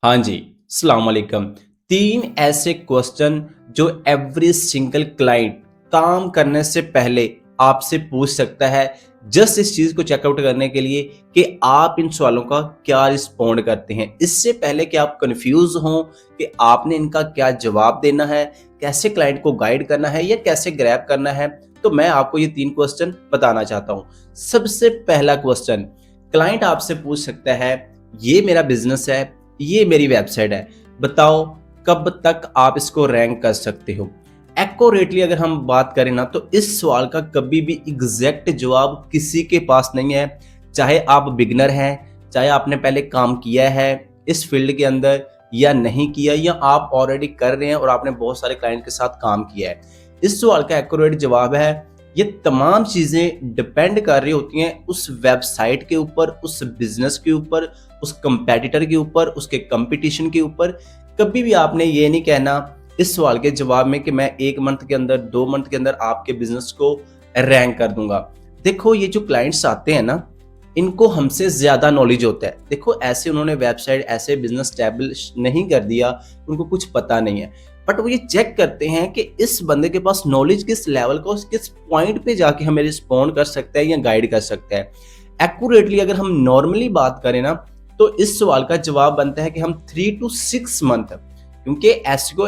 हाँ जी, अस्सलाम वालेकुम। 3 ऐसे क्वेश्चन जो एवरी सिंगल क्लाइंट काम करने से पहले आपसे पूछ सकता है, जस्ट इस चीज़ को चेकआउट करने के लिए कि आप इन सवालों का क्या रिस्पॉन्ड करते हैं। इससे पहले कि आप कन्फ्यूज़ हों कि आपने इनका क्या जवाब देना है, कैसे क्लाइंट को गाइड करना है या कैसे ग्रैब करना है, तो मैं आपको ये 3 क्वेश्चन बताना चाहता हूँ। सबसे पहला क्वेश्चन, क्लाइंट आपसे पूछ सकता है, ये मेरा बिज़नेस है, ये मेरी वेबसाइट है, बताओ कब तक आप इसको रैंक कर सकते हो। एक्यूरेटली अगर हम बात करें ना, तो इस सवाल का कभी भी एग्जैक्ट जवाब किसी के पास नहीं है। चाहे आप बिगनर हैं, चाहे आपने पहले काम किया है इस फील्ड के अंदर या नहीं किया, या आप ऑलरेडी कर रहे हैं और आपने बहुत सारे क्लाइंट के साथ काम किया है। इस सवाल का एक्यूरेट जवाब है, ये तमाम चीज़ें डिपेंड कर रही होती हैं उस वेबसाइट के ऊपर, उस बिजनेस के ऊपर, उस कंपेटिटर के ऊपर, उसके कंपटीशन के ऊपर। कभी भी आपने ये नहीं कहना इस सवाल के जवाब में कि मैं 1 मंथ के अंदर, 2 मंथ के अंदर आपके बिजनेस को रैंक कर दूंगा। देखो, ये जो क्लाइंट्स आते हैं ना, इनको हमसे ज्यादा नॉलेज होता है। देखो, ऐसे उन्होंने वेबसाइट, ऐसे बिजनेस स्टैब्लिश नहीं कर दिया, उनको कुछ पता नहीं है, बट वो ये चेक करते हैं कि इस बंदे के पास नॉलेज किस लेवल का, किस पॉइंट पे जाके हमें रिस्पॉन्ड कर सकता है या गाइड कर सकता है। एक्यूरेटली अगर हम नॉर्मली बात करें ना, तो इस सवाल का जवाब बनता है कि हम 3 to 6 मंथ, क्योंकि एसईओ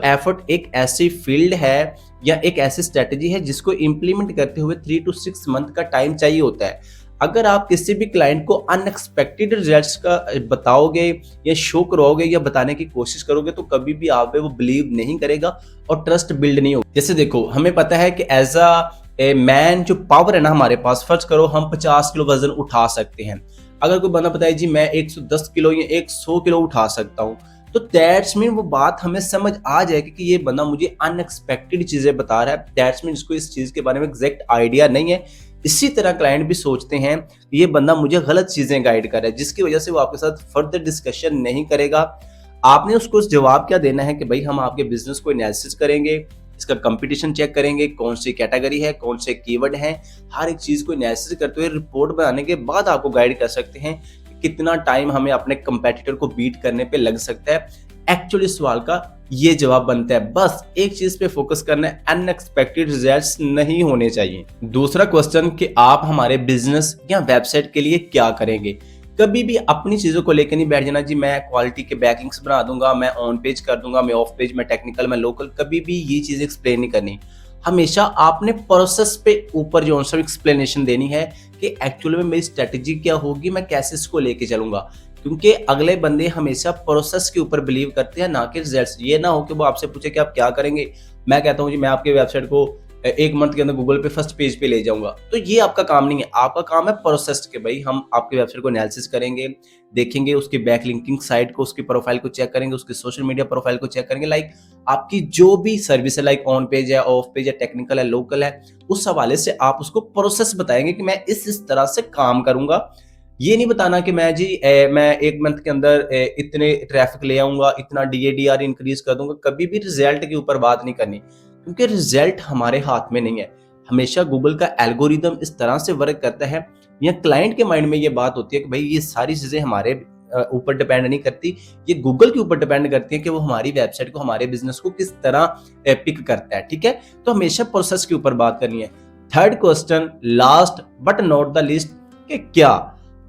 एफर्ट एक ऐसी फील्ड है या एक ऐसी स्ट्रेटेजी है जिसको इम्प्लीमेंट करते हुए 3 to 6 मंथ का टाइम चाहिए होता है। अगर आप किसी भी क्लाइंट को अनएक्सपेक्टेड रिजल्ट्स का बताओगे या शो करवाओगे या बताने की कोशिश करोगे, तो कभी भी आप पे वो बिलीव नहीं करेगा और ट्रस्ट बिल्ड नहीं होगा। जैसे देखो, हमें पता है कि एज ए मैन जो पावर है ना हमारे पास, फर्ज करो हम 50 किलो वजन उठा सकते हैं। अगर कोई बंदा बताए जी मैं 110 किलो या 100 किलो उठा सकता हूँ, तो दैट्स मीन वो बात हमें समझ आ जाएगी कि ये बंदा मुझे अनएक्सपेक्टेड चीजें बता रहा है। दैट्स मीन इसको इस चीज के बारे में एग्जैक्ट आइडिया नहीं है। इसी तरह क्लाइंट भी सोचते हैं कि ये बंदा मुझे गलत चीजें गाइड कर रहा है, जिसकी वजह से वो आपके साथ फर्दर डिस्कशन नहीं करेगा। आपने उसको जवाब क्या देना है कि भाई हम आपके बिजनेस को एनालिसिस करेंगे, इसका कंपटीशन चेक करेंगे, कौन सी कैटेगरी है, कौन से कीवर्ड हैं, हर एक चीज को एनालिसिस करते हुए रिपोर्ट बनाने के बाद आपको गाइड कर सकते हैं कि कितना टाइम हमें अपने कंपेटिटर को बीट करने पे लग सकता है। एक्चुअली सवाल का ये जवाब बनता है, बस एक चीज पे फोकस करना है, अनएक्सपेक्टेड रिजल्ट्स नहीं होने चाहिए। दूसरा क्वेश्चन कि आप हमारे बिजनेस या वेबसाइट के लिए क्या करेंगे। कभी भी अपनी चीजों को लेकर नहीं बैठ जाना जी मैं क्वालिटी के बैकलिंक्स बना दूंगा, मैं ऑन पेज कर दूंगा, मैं ऑफ पेज, मैं टेक्निकल, मैं लोकल। कभी भी ये चीज एक्सप्लेन नहीं करनी। हमेशा आपने प्रोसेस पे ऊपर जो आंसर एक्सप्लेनेशन देनी है कि एक्चुअली में मेरी स्ट्रेटेजी क्या होगी, मैं कैसे इसको लेके चलूंगा। क्योंकि अगले बंदे हमेशा प्रोसेस के ऊपर बिलीव करते हैं, ना कि रिजल्ट्स। ये ना हो कि वो आपसे पूछे कि आप क्या करेंगे, मैं कहता हूँ जी मैं आपके वेबसाइट को 1 मंथ के अंदर गूगल पे फर्स्ट पेज पे ले जाऊंगा, तो ये आपका काम नहीं है। आपका काम है प्रोसेस के, भाई हम आपके वेबसाइट को एनालिसिस करेंगे, देखेंगे उसकी बैकलिंकिंग साइट को, उसकी प्रोफाइल को चेक करेंगे, उसकी सोशल मीडिया प्रोफाइल को चेक करेंगे, लाइक आपकी जो भी सर्विस है, लाइक ऑन पेज है, ऑफ पेज है, टेक्निकल है, लोकल है, उस हवाले से आप उसको प्रोसेस बताएंगे कि मैं इस तरह से काम करूंगा। ये नहीं बताना कि मैं जी मैं 1 मंथ के अंदर इतने ट्रैफिक ले आऊंगा, इतना डीएडीआर इंक्रीज कर दूंगा। कभी भी रिजल्ट के ऊपर बात नहीं करनी, क्योंकि रिजल्ट हमारे हाथ में नहीं है। हमेशा गूगल का एल्गोरिदम इस तरह से वर्क करता है, या क्लाइंट के माइंड में ये बात होती है कि भाई ये सारी चीजें हमारे ऊपर डिपेंड नहीं करती, ये गूगल के ऊपर डिपेंड करती है कि वो हमारी वेबसाइट को, हमारे बिजनेस को किस तरह पिक करता है। ठीक है, तो हमेशा प्रोसेस के ऊपर बात करनी है। Third question, last but not the least, कि क्या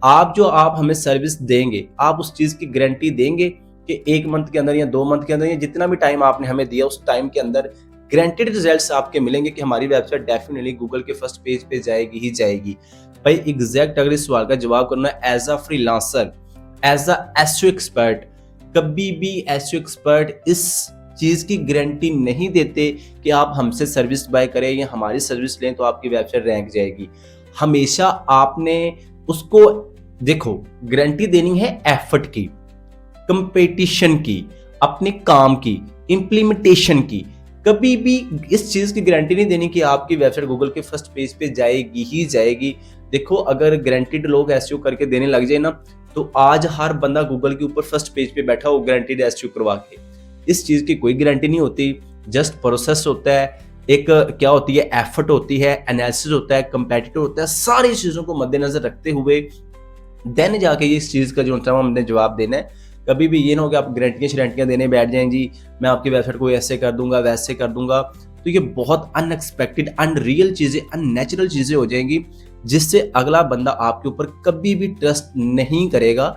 आप हमें सर्विस देंगे, आप उस चीज की गारंटी देंगे कि 1 मंथ के अंदर या 2 मंथ के अंदर या जितना भी टाइम आपने हमें दिया उस टाइम के अंदर गारंटेड रिजल्ट्स आपके मिलेंगे कि हमारी वेबसाइट डेफिनेटली गूगल के फर्स्ट पेज पे जाएगी ही जाएगी। भाई एग्जैक्ट अगर इस सवाल का जवाब करना है as a freelancer, as a SEO expert, कभी भी एसईओ एक्सपर्ट इस चीज की गारंटी नहीं देते कि आप हमसे सर्विस बाय करें या हमारी सर्विस लें तो आपकी वेबसाइट रैंक जाएगी। हमेशा आपने उसको, देखो, गारंटी देनी है एफर्ट की, कंपटीशन की, अपने काम की, इंप्लीमेंटेशन की। कभी भी इस चीज की गारंटी नहीं देनी कि आपकी वेबसाइट गूगल के फर्स्ट पेज पे जाएगी ही जाएगी। देखो, अगर गारंटीड लोग एसईओ करके देने लग जाए ना, तो आज हर बंदा गूगल के ऊपर फर्स्ट पेज पे बैठा हो गारंटीड एसईओ करवा के। इस चीज की कोई गारंटी नहीं होती, जस्ट प्रोसेस होता है, एक क्या होती है, एफर्ट होती है, एनालिसिस होता है, कंपेटिटिव होता है। सारी चीजों को मद्देनजर रखते हुए देन जाके ये इस चीज़ का जो होता है हमने जवाब देना है। कभी भी ये ना हो कि आप गारंटियाँ देने बैठ जाएँ जी, मैं आपकी वेबसाइट को ऐसे कर दूँगा, वैसे कर दूँगा। तो ये बहुत अनएक्सपेक्टेड, अनरियल चीज़ें, अननेचुरल चीज़ें हो जाएँगी, जिससे अगला बंदा आपके ऊपर कभी भी ट्रस्ट नहीं करेगा।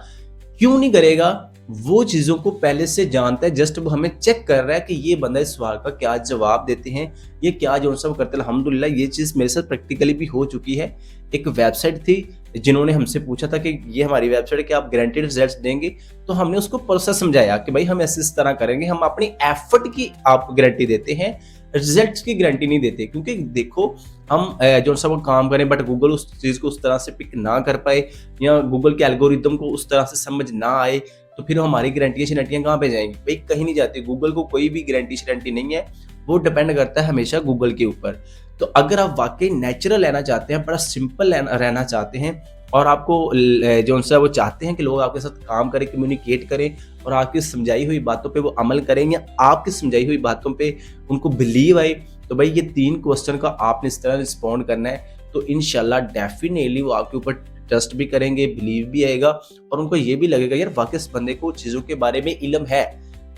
क्यों नहीं करेगा? वो चीज़ों को पहले से जानता है, जस्ट वो हमें चेक कर रहा है कि ये बंदा इस सवाल का क्या जवाब देते हैं, ये क्या जो-सा वो करते हैं। अल्हम्दुलिल्लाह ये चीज़ मेरे साथ प्रैक्टिकली भी हो चुकी है। एक वेबसाइट थी, जिन्होंने हमसे पूछा था कि ये हमारी वेबसाइट है, क्या आप गारंटीड रिजल्ट्स देंगे? तो हमने उसको प्रोसेस समझाया कि भाई हम ऐसे इस तरह करेंगे, हम अपनी एफर्ट की आपको गारंटी देते हैं, रिजल्ट्स की गारंटी नहीं देते। क्योंकि देखो हम जो-सा वो काम करें बट गूगल उस चीज़ को उस तरह से पिक ना कर पाए या गूगल के एल्गोरिदम को उस तरह से समझ ना आए, तो फिर हमारी गारंटियाँ कहाँ पे जाएँगी? भई कहीं नहीं जाती। गूगल को कोई भी गारंटी नहीं है, वो डिपेंड करता है हमेशा गूगल के ऊपर। तो अगर आप वाक़ई नेचुरल रहना चाहते हैं, बड़ा सिंपल रहना चाहते हैं और आपको जो-सा वो चाहते हैं कि लोग आपके साथ काम करें, कम्युनिकेट करें और आपकी समझाई हुई बातों पे वो अमल करें या आपकी समझाई हुई बातों पे उनको बिलीव आए, तो भाई ये 3 क्वेश्चन का आपने इस तरह रिस्पॉन्ड करना है। तो इंशाल्लाह डेफिनिटली वो आपके ऊपर ट्रस्ट भी करेंगे, बिलीव भी आएगा और उनको ये भी लगेगा यार वाक़ई इस बंदे को चीज़ों के बारे में इल्म है।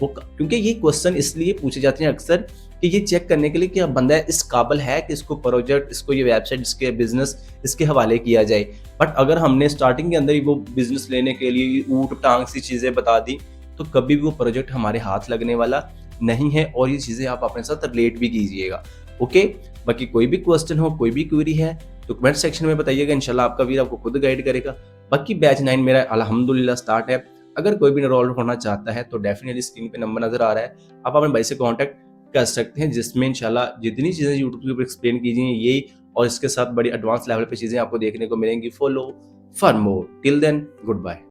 वो क्योंकि ये क्वेश्चन इसलिए पूछे जाते हैं अक्सर कि ये चेक करने के लिए कि बंदा इस काबिल है कि इसको प्रोजेक्ट, इसको ये वेबसाइट, इसके बिजनेस इसके हवाले किया जाए। बट अगर हमने स्टार्टिंग के अंदर ही वो बिजनेस लेने के लिए ऊट टांग सी चीज़ें बता दी, तो कभी भी वो प्रोजेक्ट हमारे हाथ लगने वाला नहीं है और ये चीज़ें आप अपने साथ रिलेट भी कीजिएगा। ओके, बाकी कोई भी क्वेश्चन हो, कोई भी क्वेरी है तो कमेंट सेक्शन में बताइएगा, इंशाल्लाह आपका वीर आपको खुद गाइड करेगा। बाकी बैच 9 मेरा अल्हम्दुलिल्लाह स्टार्ट है। अगर कोई भी एनरोल होना चाहता है तो डेफिनिटली स्क्रीन पे नंबर नज़र आ रहा है, आप अपने भाई से कॉन्टैक्ट कर सकते हैं, जिसमें इंशाल्लाह जितनी चीज़ें यूट्यूब के ऊपर एक्सप्लेन की गई हैं यही और इसके साथ बड़ी एडवांस लेवल पे चीज़ें आपको देखने को मिलेंगी। Follow for more, till then good bye.